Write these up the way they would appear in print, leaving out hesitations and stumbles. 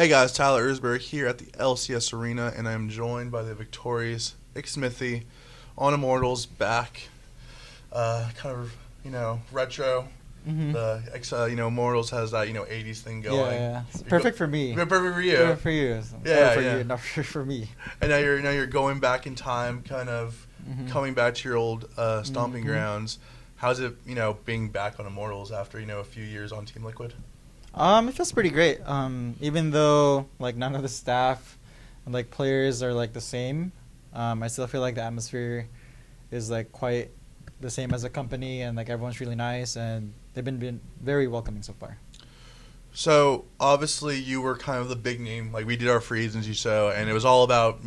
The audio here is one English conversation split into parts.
Hey guys, Tyler Erzberger here at the LCS Arena, and I'm joined by the victorious Xmithie on Immortals back, kind of retro. Mm-hmm. Immortals has that 80s thing going. Yeah. It's perfect for me. Perfect for you. Perfect for you. Yeah, for yeah. you, not for me. And now you're going back in time, kind of Mm-hmm. coming back to your old stomping Mhm. grounds. How's it being back on Immortals after a few years on Team Liquid? It feels pretty great. Even though like none of the staff and like players are like the same, I still feel like the atmosphere is like quite the same as a company, and like everyone's really nice, and they've been very welcoming so far. So obviously you were kind of the big name. Like we did our free agency show, and it was all about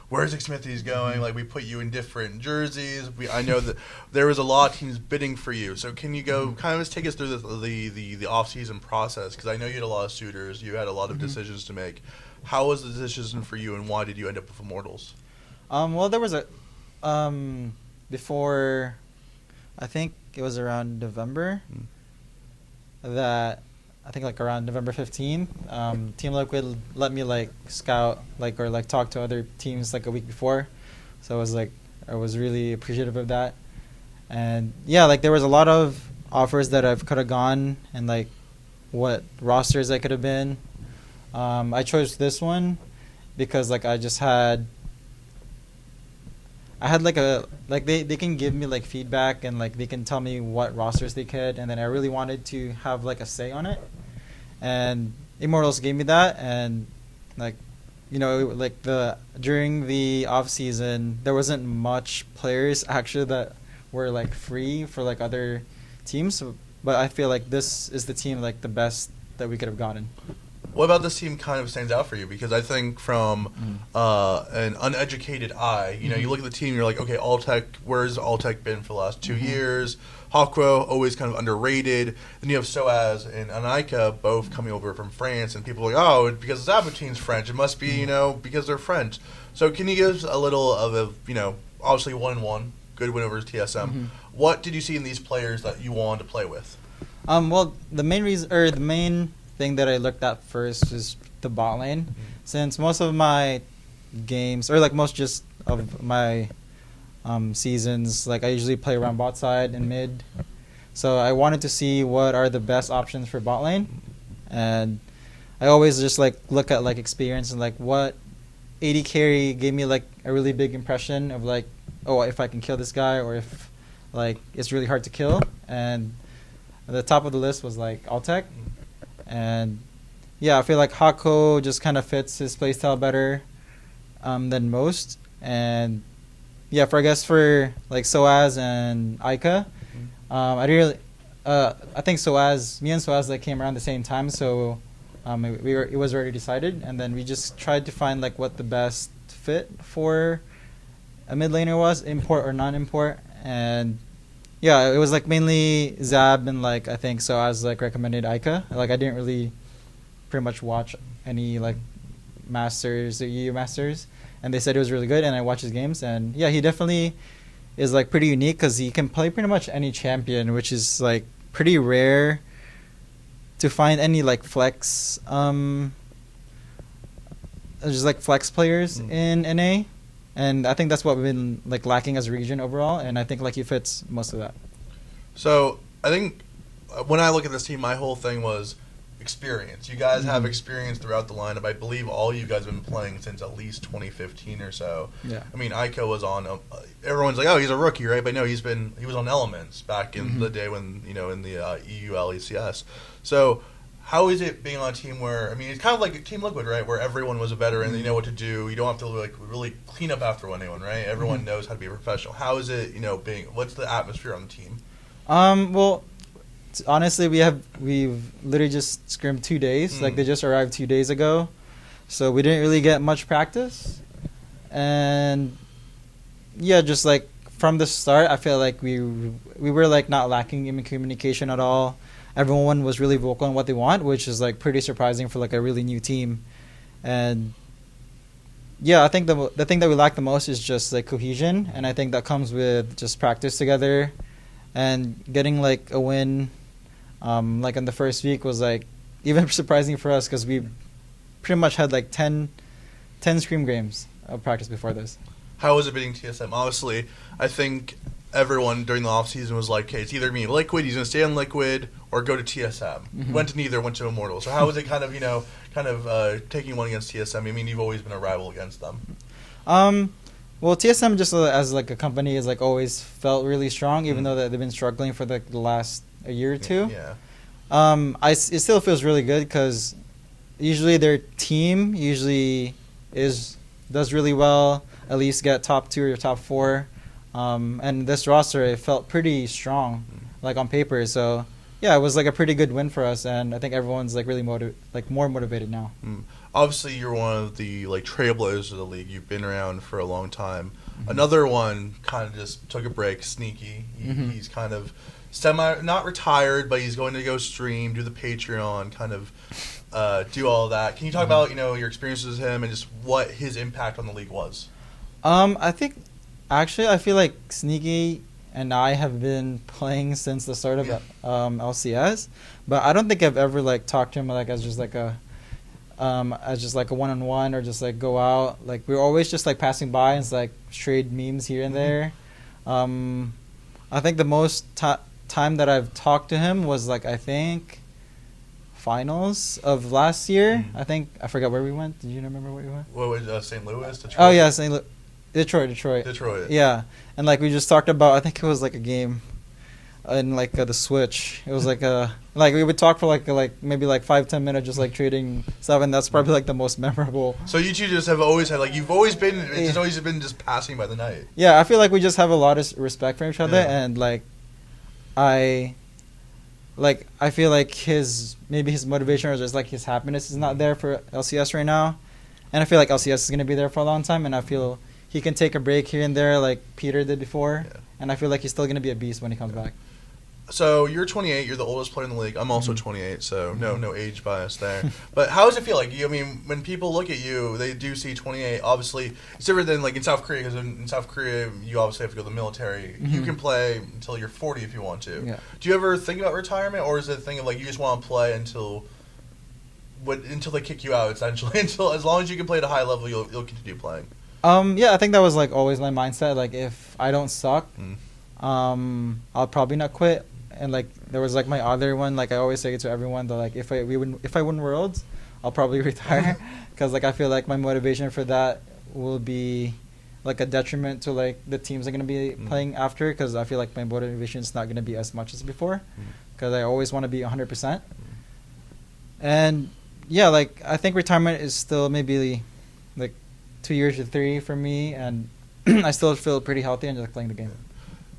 where's Xmithie's going. Like we put you in different jerseys. I know that there was a lot of teams bidding for you. So can you go kind of just take us through the off season process? Because I know you had a lot of suitors. You had a lot of decisions to make. How was the decision for you, and why did you end up with Immortals? Well, there was a before, I think it was around November that. I think like around November 15th, Team Liquid let me like scout or talk to other teams like a week before, so I was really appreciative of that, and yeah, like there was a lot of offers that I could have gone and like what rosters I could have been. I chose this one because like I had they can give me like feedback, and like they can tell me what rosters they could, and then I really wanted to have like a say on it, and Immortals gave me that. And like during the off season there wasn't much players actually that were like free for like other teams, but I feel like this is the team like the best that we could have gotten. What about this team kind of stands out for you? Because I think from an uneducated eye, you look at the team, you're like, okay, Alltech, where's Alltech been for the last 2 years? Hawkrow, always kind of underrated. Then you have Soaz and Anika, both coming over from France, and people are like, oh, because Zabateen's French, it must be, because they're French. So can you give us a little of obviously 1-1, good win over TSM. What did you see in these players that you wanted to play with? Well, the main thing that I looked at first is the bot lane, since most of my games, or like most just of my seasons, like I usually play around bot side and mid, so I wanted to see what are the best options for bot lane, and I always just like look at like experience and like what AD carry gave me like a really big impression of like, oh, if I can kill this guy, or if like it's really hard to kill, and at the top of the list was like Alltech. And yeah, I feel like Hako just kind of fits his playstyle better than most. And yeah, for like Soaz and Aika, I think me and Soaz like came around the same time, so it was already decided, and then we just tried to find like what the best fit for a mid laner was, import or non-import. And yeah, it was like mainly Zab, and like I think Soaz like recommended Aika. Like I didn't really pretty much watch any like Masters or EU Masters, and they said it was really good, and I watched his games, and yeah, he definitely is like pretty unique because he can play pretty much any champion, which is like pretty rare to find any like flex just like flex players in NA. And I think that's what we've been like lacking as a region overall, and I think like he fits most of that. So I think when I look at this team, my whole thing was experience. You guys have experience throughout the lineup. I believe all you guys have been playing since at least 2015 or so. Yeah. I mean, Aiko was on. Everyone's like, oh, he's a rookie, right? But no, he was on Elements back in the day when in the EU LCS. So how is it being on a team where, I mean, it's kind of like Team Liquid, right, where everyone was a veteran, they know what to do, you don't have to like really clean up after anyone, right? Everyone knows how to be a professional. How is it, what's the atmosphere on the team? Well, honestly, we've literally just scrimmed 2 days. Like they just arrived 2 days ago, so we didn't really get much practice. And yeah, just like from the start, I feel like we were like not lacking in communication at all. Everyone was really vocal on what they want, which is like pretty surprising for like a really new team. And yeah, I think the thing that we lack the most is just like cohesion, and I think that comes with just practice together and getting like a win. Like in the first week was like even surprising for us because we pretty much had like 10 scream games of practice before this. How was it beating TSM? Honestly, I think everyone during the offseason was like, okay, it's either me Liquid, he's going to stay on Liquid, or go to TSM. Mm-hmm. Went to neither, went to Immortals. So how was it kind of, taking one against TSM? I mean, you've always been a rival against them. Well, TSM just as like a company has like always felt really strong, even though they've been struggling for the last a year or two. Yeah. It still feels really good because usually their team does really well, at least get top 2 or top 4. And this roster, it felt pretty strong, like on paper. So yeah, it was like a pretty good win for us, and I think everyone's like really more motivated now. Obviously, you're one of the like trailblazers of the league. You've been around for a long time. Another one kind of just took a break. Sneaky. He's kind of not retired, but he's going to go stream, do the Patreon, kind of do all of that. Can you talk about your experiences with him and just what his impact on the league was? I think actually I feel like Sneaky and I have been playing since the start of LCS, but I don't think I've ever like talked to him like as just like a one-on-one or just like go out. Like we're always just like passing by and it's like trade memes here and there. I think the most time that I've talked to him was like I think finals of last year. I forgot where we went. Did you remember where we went? What was St. Louis? Detroit? Oh yeah, Detroit. Yeah, and like we just talked about. I think it was like a game in like the Switch. It was like like we would talk for like maybe like 5-10 minutes just like trading stuff, and that's probably like the most memorable. So you two just have always had like you've always been it's always been just passing by the night. Yeah, I feel like we just have a lot of respect for each other, and like I feel like his motivation or just like his happiness is not there for LCS right now, and I feel like LCS is gonna be there for a long time, and I feel he can take a break here and there like Peter did before, and I feel like he's still gonna be a beast when he comes back. So you're 28. You're the oldest player in the league. I'm also 28, so no age bias there. But how does it feel like? I mean, when people look at you, they do see 28. Obviously, it's different than like in South Korea because in South Korea you obviously have to go to the military. You can play until you're 40 if you want to. Yeah. Do you ever think about retirement, or is it a thing of like you just want to play until they kick you out? Essentially, until as long as you can play at a high level, you'll continue playing. Yeah, I think that was like always my mindset. Like if I don't suck, I'll probably not quit. And like there was like my other one, like I always say it to everyone that like if I win Worlds, I'll probably retire because like I feel like my motivation for that will be like a detriment to like the teams I'm gonna be playing after, because I feel like my motivation is not gonna be as much as before because I always want to be 100%. And yeah, like I think retirement is still maybe like 2 years to 3 for me, and I still feel pretty healthy and just playing the game.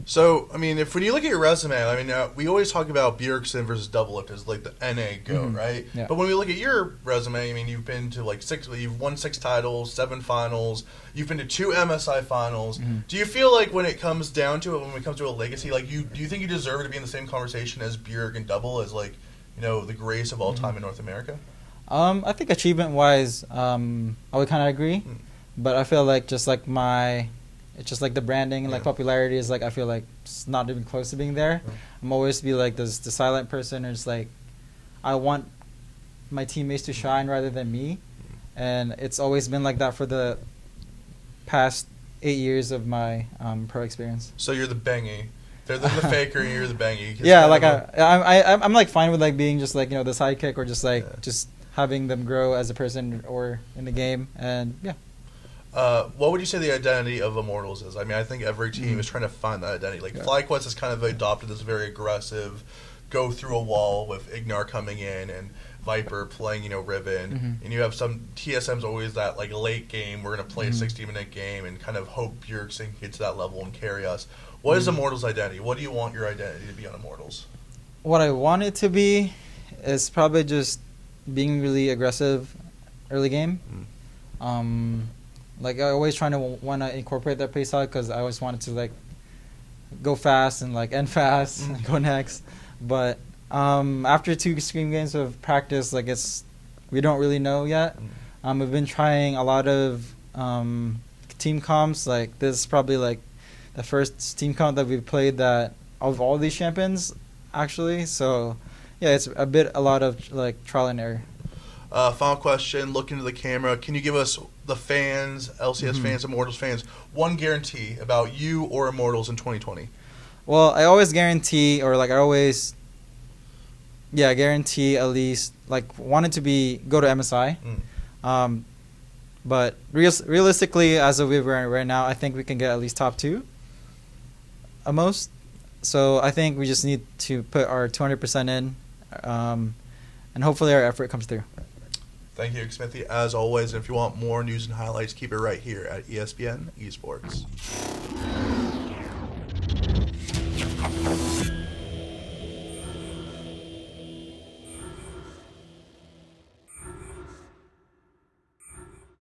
So, I mean, when you look at your resume, I mean, we always talk about Bjergsen versus Doublelift as like the NA GOAT, right? Yeah. But when we look at your resume, I mean, you've been to like you've won 6 titles, 7 finals, you've been to 2 MSI finals. Do you feel like when it comes down to it, when it comes to a legacy, like do you think you deserve to be in the same conversation as Bjerg and Double as like, the greatest of all time in North America? I think achievement-wise, I would kind of agree, but I feel like just like it's just like the branding and like popularity is like I feel like it's not even close to being there. I'm always be like the silent person, or just like I want my teammates to shine rather than me, and it's always been like that for the past 8 years of my pro experience. So you're the bangy. They're the faker, and you're the bangy. Yeah, like I'm like fine with like being just like the sidekick, or just like just having them grow as a person or in the game, and yeah. What would you say the identity of Immortals is? I mean, I think every team is trying to find that identity. Like FlyQuest has kind of adopted this very aggressive, go through a wall with Ignar coming in and Viper playing, Ribbon, and you have some TSM's always that like late game. We're gonna play a 60-minute game and kind of hope Bjergsen can get to that level and carry us. What is Immortals' identity? What do you want your identity to be on Immortals? What I want it to be is probably just being really aggressive early game. Like I always trying to want to incorporate that play style because I always wanted to like go fast and like end fast and go next. But after 2 scream games of practice, like we don't really know yet. We've been trying a lot of team comps. Like this is probably like the first team comp that we've played that of all these champions actually. So yeah, it's a lot of like trial and error. Final question, look into the camera. Can you give us, the fans, LCS fans, Immortals fans, one guarantee about you or Immortals in 2020? Well, I always guarantee, or like I always, guarantee at least, like, wanted to go to MSI. But realistically, as of right now, I think we can get at least top 2 at most. So I think we just need to put our 200% in, and hopefully our effort comes through. Thank you, Xmithie, as always. And if you want more news and highlights, keep it right here at ESPN Esports.